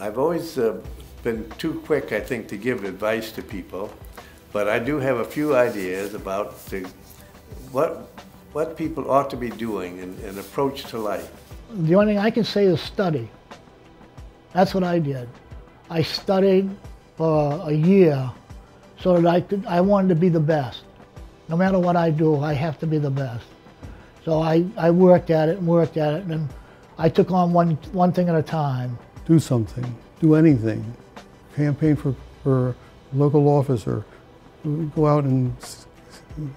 I've always been too quick, I think, to give advice to people, but I do have a few ideas about what people ought to be doing in approach to life. The only thing I can say is study. That's what I did. I studied for a year so that I wanted to be the best. No matter what I do, I have to be the best. So I worked at it and worked at it, and I took on one thing at a time. Do something, do anything. Campaign for local office, or go out and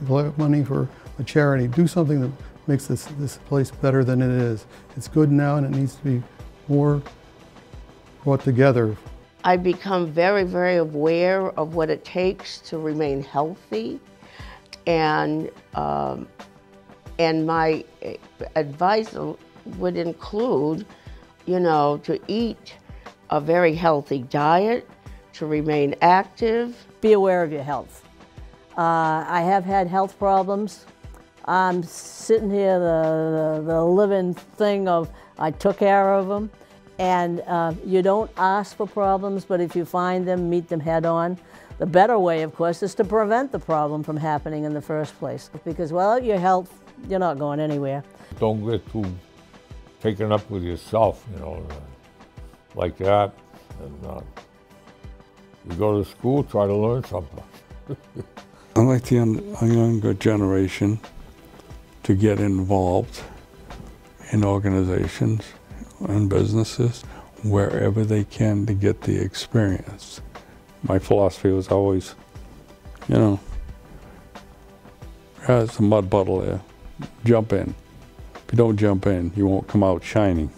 collect money for a charity. Do something that makes this place better than it is. It's good now and it needs to be more brought together. I've become very, very aware of what it takes to remain healthy, and my advice would include, to eat a very healthy diet, to remain active. Be aware of your health. I have had health problems. I'm sitting here, the living thing of I took care of them. And you don't ask for problems, but if you find them, meet them head on. The better way, of course, is to prevent the problem from happening in the first place. Because without your health, you're not going anywhere. Don't get too taken up with yourself, like that. And you go to school, try to learn something. I'd like the younger generation to get involved in organizations and businesses wherever they can to get the experience. My philosophy was always, it's a mud puddle there, jump in. If you don't jump in, you won't come out shining.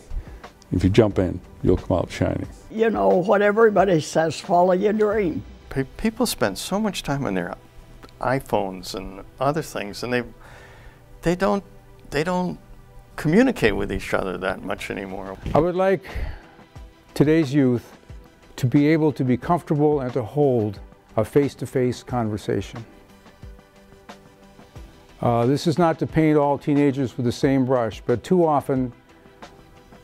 If you jump in, you'll come out shining. What everybody says, follow your dream. People spend so much time on their iPhones and other things, and they don't communicate with each other that much anymore. I would like today's youth to be able to be comfortable and to hold a face-to-face conversation. This is not to paint all teenagers with the same brush, but too often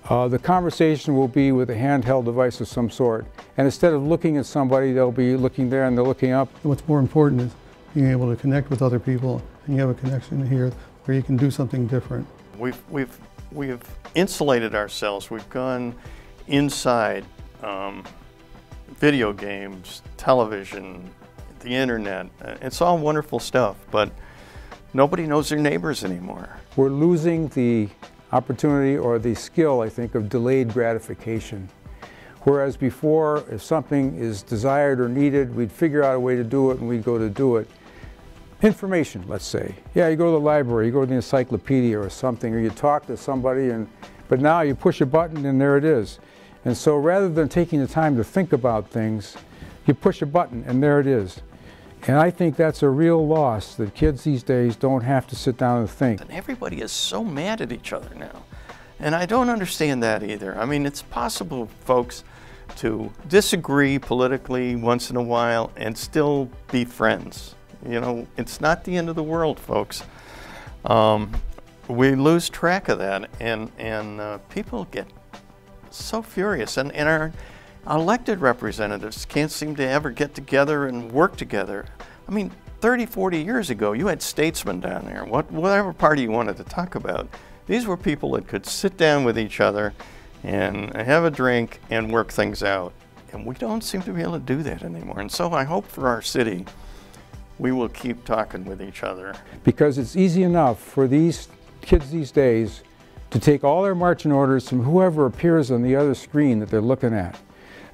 the conversation will be with a handheld device of some sort, and instead of looking at somebody, they'll be looking there and they're looking up. What's more important is being able to connect with other people, and you have a connection here where you can do something different. We've insulated ourselves. We've gone inside video games, television, the internet. It's all wonderful stuff, but nobody knows their neighbors anymore. We're losing the opportunity or the skill, I think, of delayed gratification. Whereas before, if something is desired or needed, we'd figure out a way to do it and we'd go to do it. Information, let's say. Yeah, you go to the library, you go to the encyclopedia or something, or you talk to somebody, but now you push a button and there it is. And so rather than taking the time to think about things, you push a button and there it is. And I think that's a real loss, that kids these days don't have to sit down and think. And everybody is so mad at each other now. And I don't understand that either. I mean, it's possible, folks, to disagree politically once in a while and still be friends. It's not the end of the world, folks. We lose track of that, and people get so furious. And our elected representatives can't seem to ever get together and work together. I mean, 30, 40 years ago, you had statesmen down there, whatever party you wanted to talk about. These were people that could sit down with each other and have a drink and work things out. And we don't seem to be able to do that anymore. And so I hope for our city, we will keep talking with each other. Because it's easy enough for these kids these days to take all their marching orders from whoever appears on the other screen that they're looking at.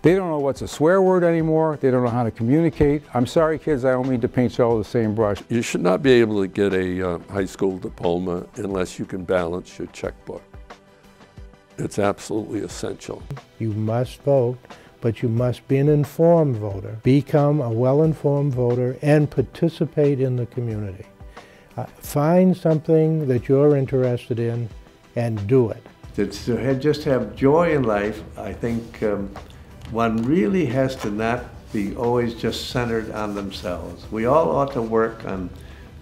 They don't know what's a swear word anymore. They don't know how to communicate. I'm sorry, kids, I don't mean to paint you all with the same brush. You should not be able to get a high school diploma unless you can balance your checkbook. It's absolutely essential. You must vote, but you must be an informed voter. Become a well-informed voter and participate in the community. Find something that you're interested in and do it. To just have joy in life, I think one really has to not be always just centered on themselves. We all ought to work on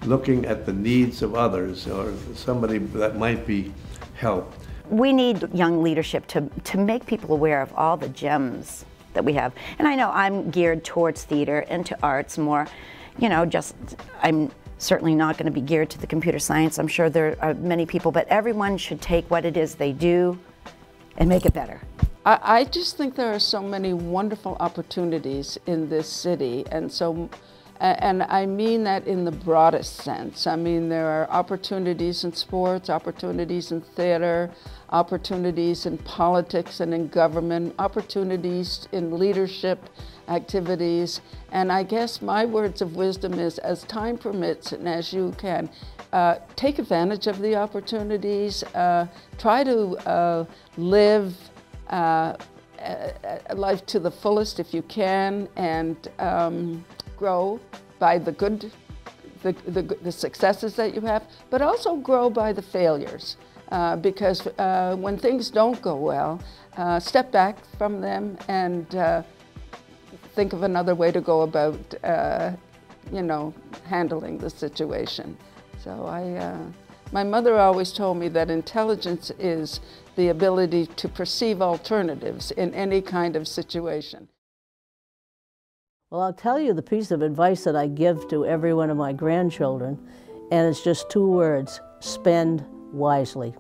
looking at the needs of others or somebody that might be helped. we need young leadership to make people aware of all the gems that we have. And I know I'm geared towards theater and to arts more, you know, I'm certainly not going to be geared to the computer science. I'm sure there are many people, but everyone should take what it is they do and make it better. I just think there are so many wonderful opportunities in this city, and I mean that in the broadest sense. I mean, there are opportunities in sports, opportunities in theater, opportunities in politics and in government, opportunities in leadership activities. And I guess my words of wisdom is, as time permits and as you can, take advantage of the opportunities, try to live life to the fullest if you can, and grow by the successes that you have, but also grow by the failures. Because when things don't go well, step back from them and think of another way to go about, you know, handling the situation. So my mother always told me that intelligence is the ability to perceive alternatives in any kind of situation. Well, I'll tell you the piece of advice that I give to every one of my grandchildren, and it's just 2 words: spend wisely.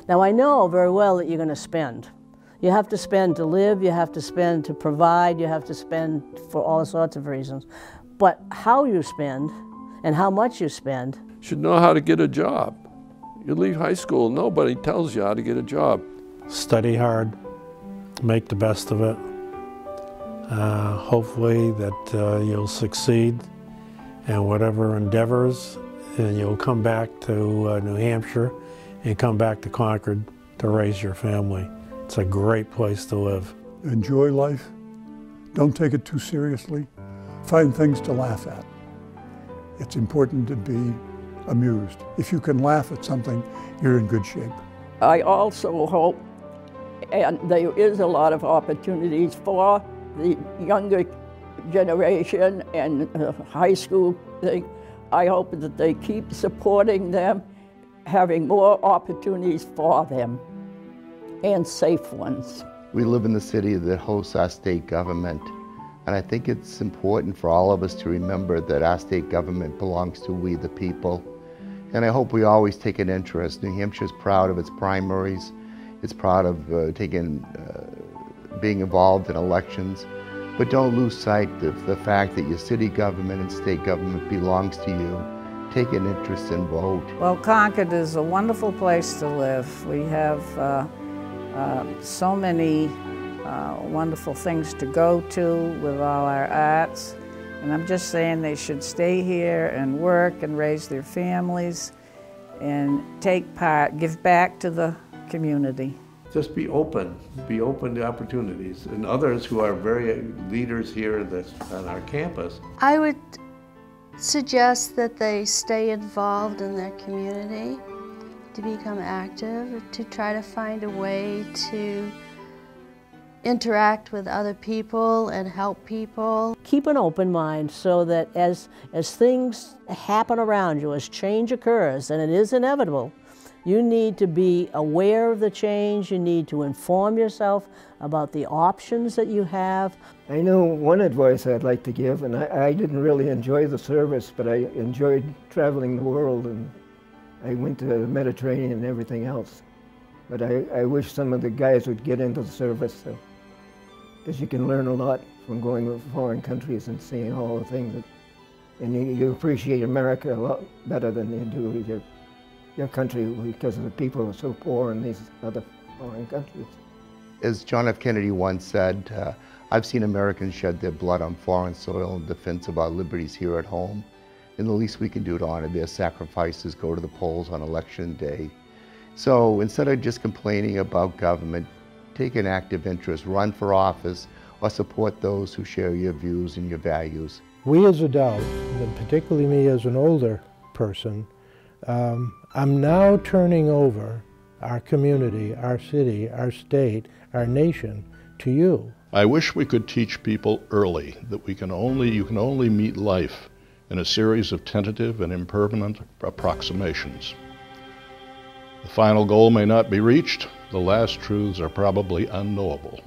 Now, I know very well that you're going to spend. You have to spend to live, you have to spend to provide, you have to spend for all sorts of reasons. But how you spend and how much you spend. You should know how to get a job. You leave high school, nobody tells you how to get a job. Study hard, make the best of it. Hopefully that you'll succeed in whatever endeavors, and you'll come back to New Hampshire and come back to Concord to raise your family. It's a great place to live. Enjoy life. Don't take it too seriously. Find things to laugh at. It's important to be amused. If you can laugh at something, you're in good shape. I also hope, and there is a lot of opportunities for the younger generation and high school thing. I hope that they keep supporting them, having more opportunities for them, and safe ones. We live in the city that hosts our state government, and I think it's important for all of us to remember that our state government belongs to we the people. And I hope we always take an interest. New Hampshire's proud of its primaries. It's proud of being involved in elections. But don't lose sight of the fact that your city government and state government belongs to you. Take an interest and vote. Well, Concord is a wonderful place to live. We have so many wonderful things to go to with all our arts. And I'm just saying they should stay here and work and raise their families and take part, give back to the community. Just be open to opportunities. And others who are very leaders here on our campus. I would suggest that they stay involved in their community, to become active, to try to find a way to interact with other people and help people. Keep an open mind so that as things happen around you, as change occurs, and it is inevitable, you need to be aware of the change, you need to inform yourself about the options that you have. I know one advice I'd like to give, and I didn't really enjoy the service, but I enjoyed traveling the world, and I went to the Mediterranean and everything else. But I wish some of the guys would get into the service, because you can learn a lot from going to foreign countries and seeing all the things. And you appreciate America a lot better than you do your country, because of the people are so poor in these other foreign countries. As John F. Kennedy once said, I've seen Americans shed their blood on foreign soil in defense of our liberties here at home. And the least we can do to honor their sacrifices, go to the polls on election day. So instead of just complaining about government, take an active interest, run for office, or support those who share your views and your values. We as adults, and particularly me as an older person, I'm now turning over our community, our city, our state, our nation to you. I wish we could teach people early that you can only meet life in a series of tentative and impermanent approximations. The final goal may not be reached, the last truths are probably unknowable.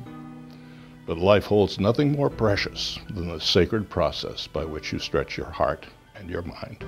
But life holds nothing more precious than the sacred process by which you stretch your heart and your mind.